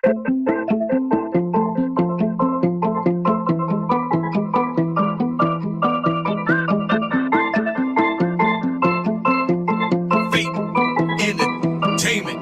Fate Entertainment.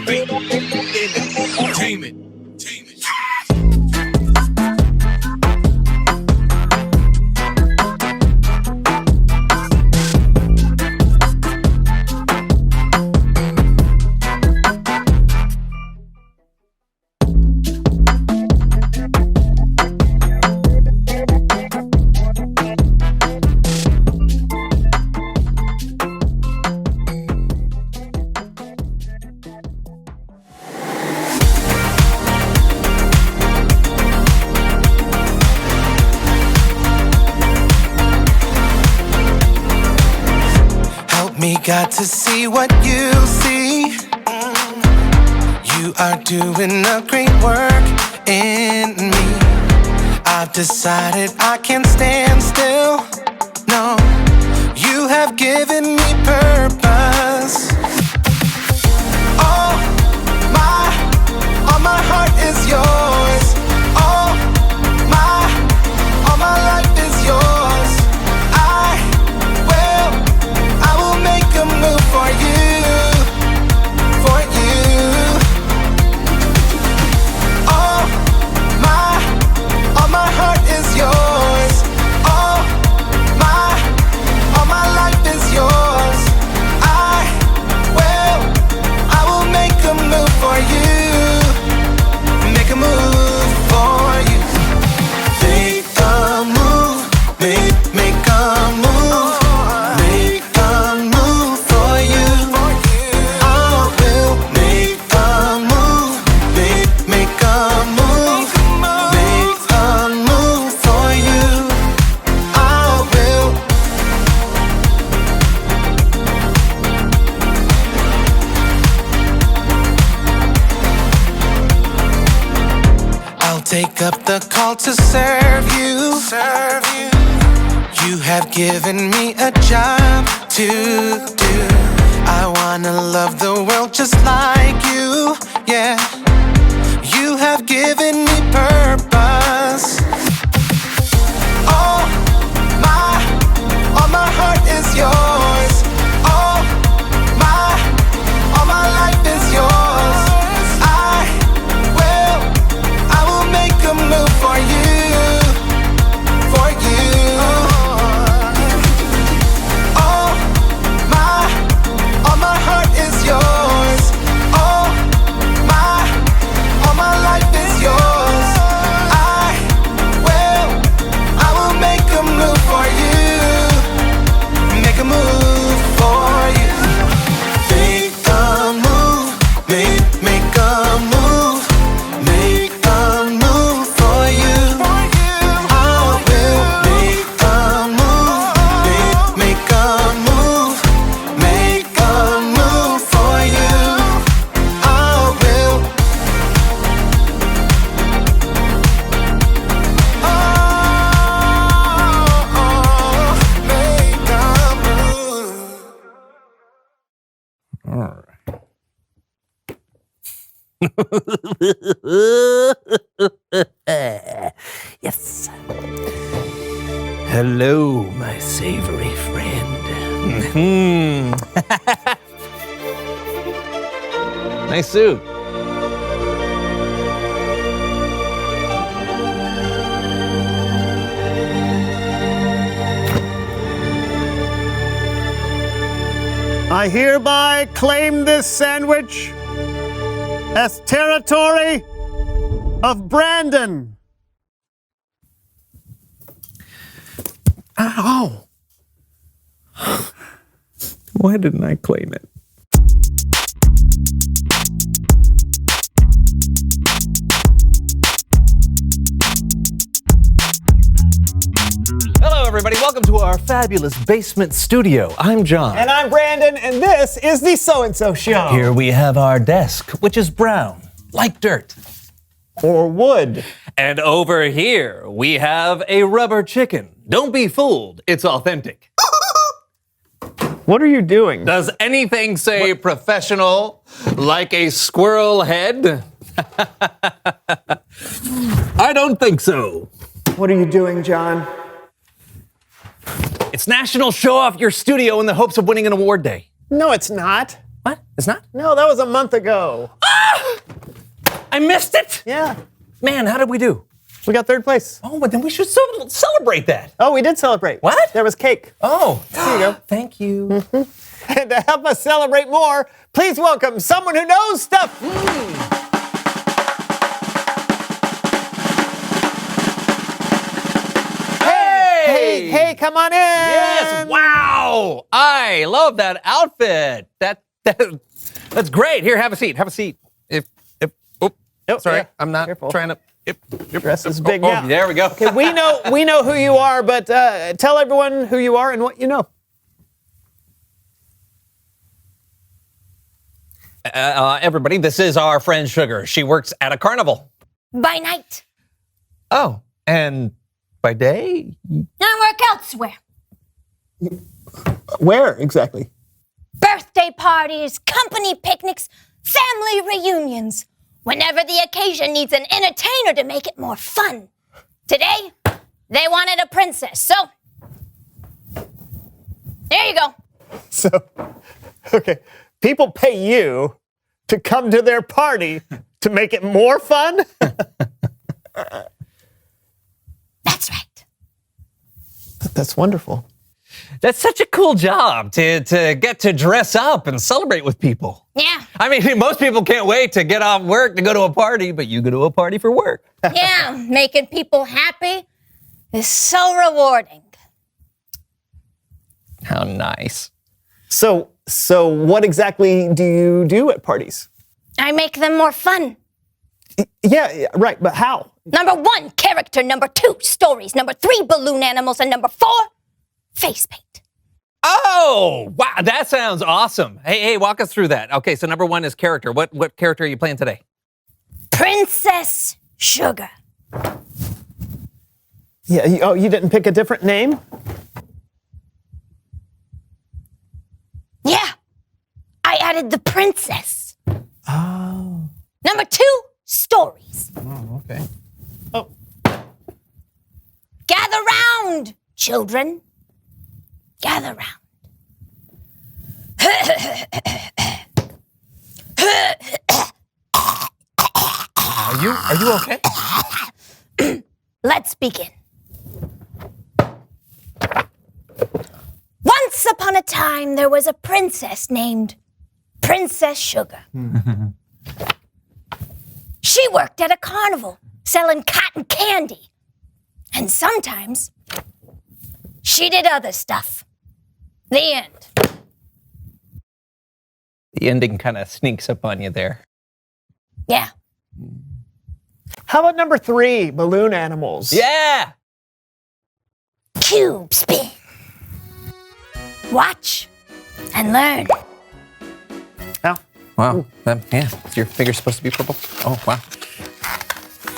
Fate Entertainment. Me got to see what you see. You are doing a great work in me. I've decided I can't stand still. No, you have given me purpose. All my heart is yours. All my life is yours. I will make a move for you, for you. All my heart is yours. All my life is yours. I will make a move for you. Make a move for you. Make a move, make a move. Make a move for you. I will make a move, make a move, make a move for you. I will. I'll take up the call to serve you. You have given me a job to do. I wanna love the world just like you. Yeah, you have given me purpose. All my heart is yours. All my life is yours. I will make a move for you, for you. All my heart is yours. All my life is yours. I will make a move for you. Make a move for you. Make a move, make a move. Make a move for you. I will make a move, make a move. Make a move for you. I will. Make a move. Yes. Hello, my savory friend. Nice suit. I hereby claim this sandwich as territory of Brandon. Ow. Why didn't I claim it? Hello, everybody. Welcome to our fabulous basement studio. I'm John. And I'm Brandon, and this is the So-and-So Show. Here we have our desk, which is brown, like dirt. Or wood. And over here, we have a rubber chicken. Don't be fooled, it's authentic. What are you doing? Does anything say professional like a squirrel head? I don't think so. What are you doing, John? It's National Show Off Your Studio in the hopes of winning an award day. No, it's not. What? It's not? No, that was a month ago. I missed it? Yeah. Man, how did we do? We got third place. Oh, but then we should celebrate that. Oh, we did celebrate. What? There was cake. Oh, Here you go. Thank you. And to help us celebrate more, please welcome someone who knows stuff. Hey, come on in. Yes, wow! I love that outfit. That's great. Here, have a seat. Have a seat. Sorry, yeah. I'm not Careful. trying to. Dress is big. Oh, Yeah. there we go. Okay, we know who you are, but tell everyone who you are and what you know. Everybody, this is our friend Sugar. She works at a carnival. By night, Oh, and by day? I work elsewhere. Where exactly? Birthday parties, company picnics, family reunions. Whenever the occasion needs an entertainer to make it more fun. Today, they wanted a princess, so there you go. So, okay, people pay you to come to their party to make it more fun? That's right. That's wonderful. That's such a cool job to get to dress up and celebrate with people. Yeah, I mean, most people can't wait to get off work to go to a party, but you go to a party for work. yeah, making people happy is so rewarding. How nice. So what exactly do you do at parties? I make them more fun. Yeah, right, but how? Number 1, character. Number 2, stories. Number 3, balloon animals. And number 4, face paint. Oh, wow, that sounds awesome. Hey, walk us through that. Okay, so number 1 is character. What character are you playing today? Princess Sugar. Yeah, you didn't pick a different name? Yeah, I added the princess. Oh. Number 2, stories. Oh, okay. Oh. Gather round, children. Gather round. Are you okay? Let's begin. Once upon a time, there was a princess named Princess Sugar. She worked at a carnival selling cotton candy. And sometimes she did other stuff. The end. The ending kind of sneaks up on you there. Yeah. How about number 3, balloon animals? Yeah! Cube spin. Watch and learn. Now, Wow. Yeah, is your finger supposed to be purple? Oh, wow.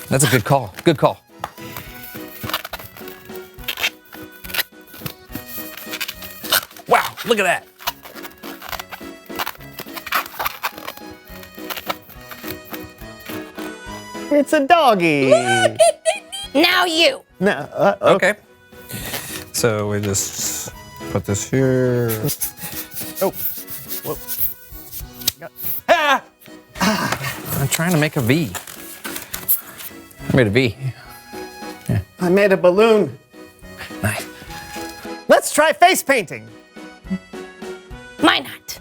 That's a good call. Good call. Wow, look at that. it's a doggy. Now you. No, Okay. So we just put this here. Oh. Whoa. Ah! I'm trying to make a V. I made a V. I made a balloon. Nice. Let's try face painting. Why not?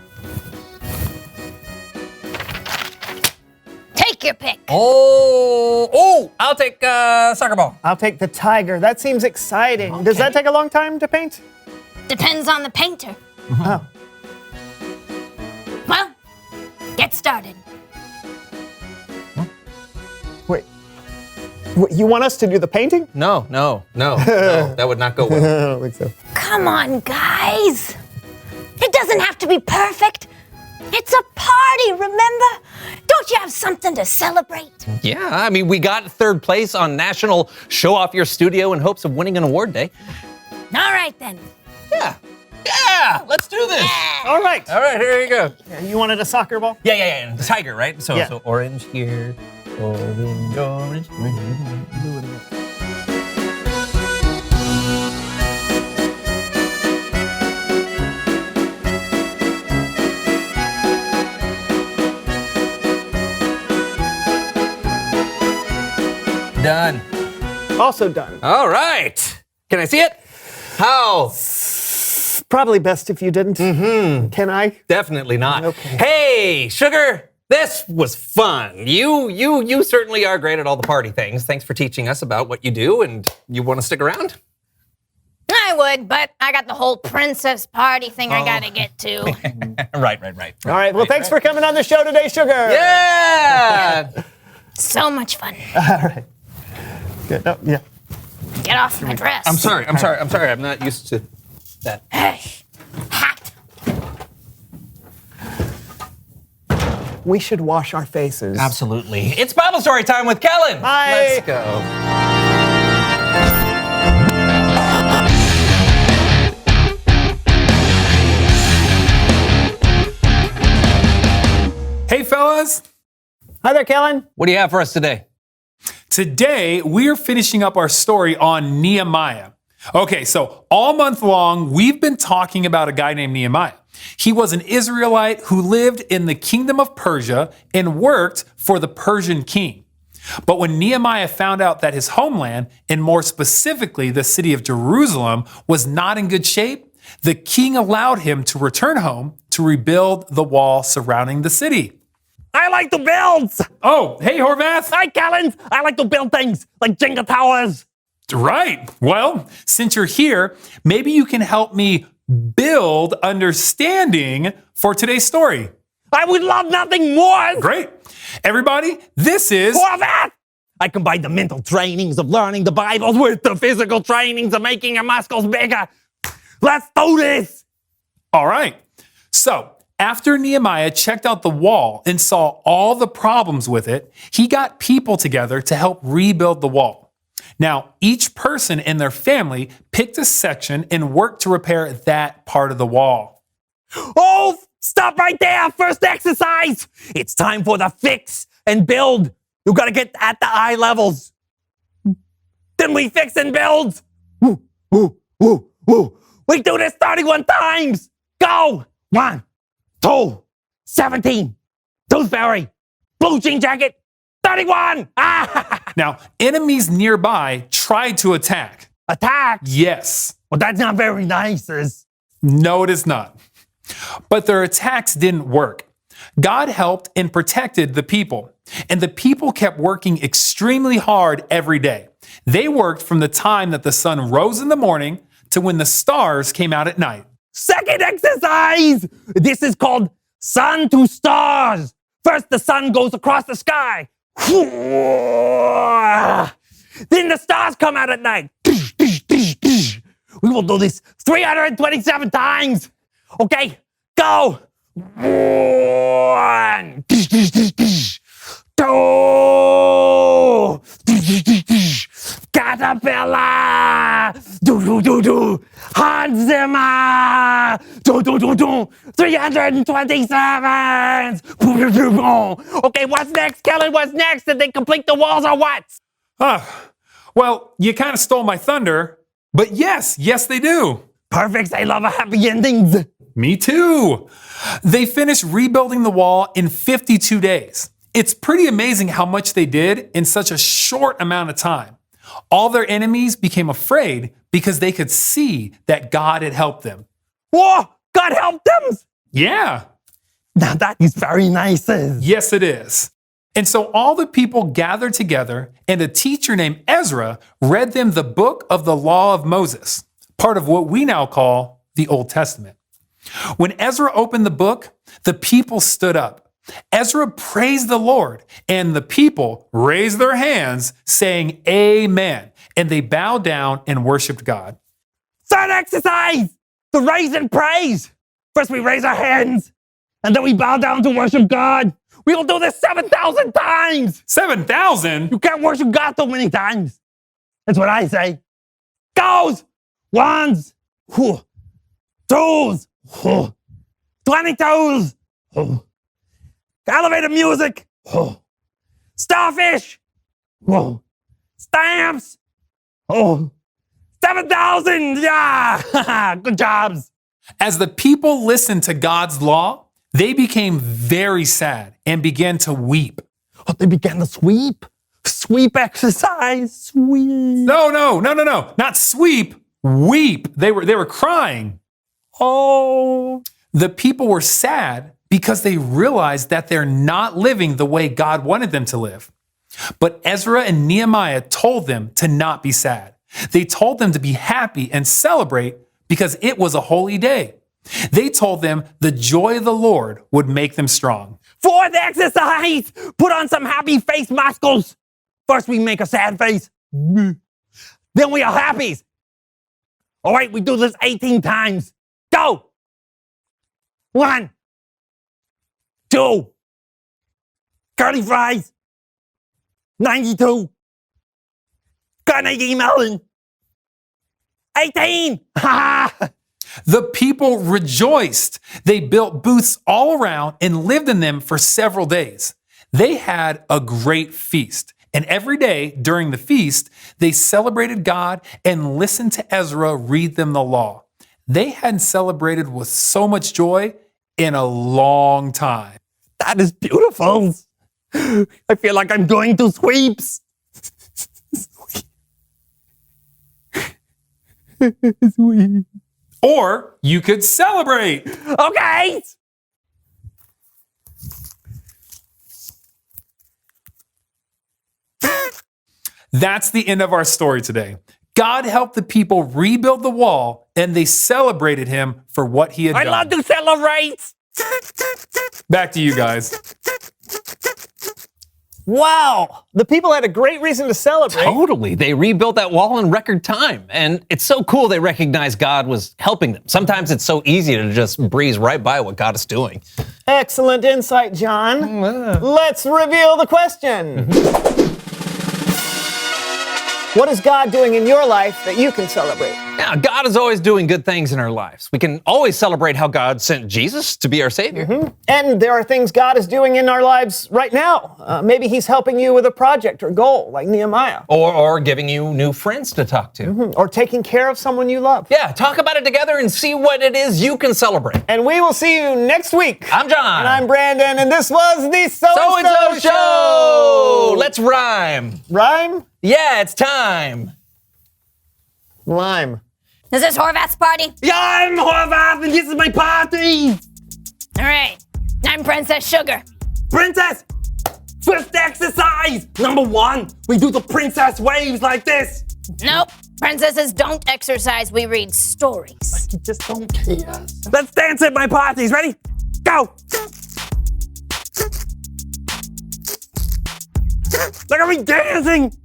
Take your pick. Oh, I'll take soccer ball. I'll take the tiger. That seems exciting. Does that take a long time to paint? Depends on the painter. Oh. get started. Wait. You want us to do the painting? No, that would not go well. I don't think so. Come on, guys. It doesn't have to be perfect. It's a party, remember? Don't you have something to celebrate? Yeah, I mean, we got third place on National Show Off Your Studio in hopes of winning an award day. All right, then. Yeah, let's do this. All right. All right, here you go. You wanted a soccer ball? Yeah. The tiger, right? So, Yeah. so orange here, orange. Done. Also done. All right. Can I see it? How? Probably best if you didn't. Can I? Definitely not. Okay. Hey, Sugar, this was fun. You certainly are great at all the party things. Thanks for teaching us about what you do, and you want to stick around? I would, but I got the whole princess party thing I gotta get to. Right. All right. Well, thanks for coming on the show today, Sugar. Yeah. So much fun. All right. Good. Oh, yeah. Get off my dress. I'm sorry. I'm not used to that. Hey, hat. We should wash our faces. Absolutely. It's Bible story time with Kellen. Hi. Let's go. Hey fellas, Hi there, Kellen. What do you have for us today? today we're finishing up our story on Nehemiah. Okay, so all month long we've been talking about a guy named Nehemiah. He was an Israelite who lived in the kingdom of Persia and worked for the Persian king. But when Nehemiah found out that his homeland, and more specifically the city of Jerusalem, was not in good shape, the king allowed him to return home to rebuild the wall surrounding the city. I like to build! Oh, hey Horvath. Hi, Kellen! I like to build things like Jenga towers! Right. Well, since you're here, maybe you can help me build understanding for today's story. I would love nothing more! Great. Everybody, this is... For that! I combine the mental trainings of learning the Bible with the physical trainings of making your muscles bigger. Let's do this! All right. So, after Nehemiah checked out the wall and saw all the problems with it, he got people together to help rebuild the wall. Now, each person in their family picked a section and worked to repair that part of the wall. Oh, stop right there! First exercise! It's time for the fix and build. You gotta get at the eye levels. Then we fix and build. Woo, woo, woo, woo. We do this 31 times. Go! 1, 2, 17. Toothberry. Blue jean jacket. 31! Ah! Now, enemies nearby tried to attack. Attack! Yes. Well, that's not very nice. No, it is not. But their attacks didn't work. God helped and protected the people, and the people kept working extremely hard every day. They worked from the time that the sun rose in the morning to when the stars came out at night. Second exercise! This is called sun to stars. First, the sun goes across the sky. Then the stars come out at night. We will do this 327 times. Okay, go. 1, 2, caterpillar, Hans Zimmer, 327. Okay, what's next, Kellen? What's next? Did they complete the walls or what? Well, you kind of stole my thunder, but yes, they do. Perfect. I love happy endings. Me too. They finished rebuilding the wall in 52 days. It's pretty amazing how much they did in such a short amount of time. All their enemies became afraid because they could see that God had helped them. Whoa, God helped them. Yeah. Now that is very nice. Yes, it is. And so all the people gathered together, and a teacher named Ezra read them the book of the law of Moses, part of what we now call the Old Testament. When Ezra opened the book, the people stood up, Ezra praised the Lord, and the people raised their hands, saying, Amen. And they bowed down and worshiped God. Third exercise, the raise and praise. First we raise our hands, and then we bow down to worship God. We'll do this 7,000 times. 7,000? You can't worship God so many times. That's what I say. Goes, ones, twos, 22s, elevator music, starfish, stamps, 7,000, yeah, good jobs. As the people listened to God's law, they became very sad and began to weep. Oh, they began to sweep. Sweep exercise, sweep. No, not sweep, weep. They were crying. Oh. The people were sad because they realized that they're not living the way God wanted them to live. But Ezra and Nehemiah told them to not be sad. They told them to be happy and celebrate because it was a holy day. They told them the joy of the Lord would make them strong. Fourth exercise, put on some happy face muscles. First we make a sad face, then we are happy. All right, we do this 18 times. Go. 1, 2, curly fries, 92, Carnegie Mellon, 18. The people rejoiced. They built booths all around and lived in them for several days. They had a great feast. And every day during the feast, they celebrated God and listened to Ezra read them the law. They hadn't celebrated with so much joy in a long time. That is beautiful. I feel like I'm going to sweeps. Sweep. Or you could celebrate. Okay. That's the end of our story today. God helped the people rebuild the wall, and they celebrated him for what he had I done. love to celebrate. Back to you guys. Wow. The people had a great reason to celebrate. Totally. They rebuilt that wall in record time. And it's so cool they recognized God was helping them. Sometimes it's so easy to just breeze right by what God is doing. Excellent insight, John. Let's reveal the question. What is God doing in your life that you can celebrate? Yeah, God is always doing good things in our lives. We can always celebrate how God sent Jesus to be our Savior. And there are things God is doing in our lives right now. Maybe he's helping you with a project or goal, like Nehemiah. Or giving you new friends to talk to. Or taking care of someone you love. Yeah, talk about it together and see what it is you can celebrate. And we will see you next week. I'm John. And I'm Brandon, and this was the So-and-so Show! Let's rhyme. Rhyme? Yeah, it's time. Lime. Is this Horvath's party? Yeah, I'm Horvath, and this is my party. All right. I'm Princess Sugar. Princess, first exercise. Number 1, we do the princess waves like this. Nope. Princesses don't exercise. We read stories. You just don't care. Let's dance at my parties. Ready? Go. Look at me dancing.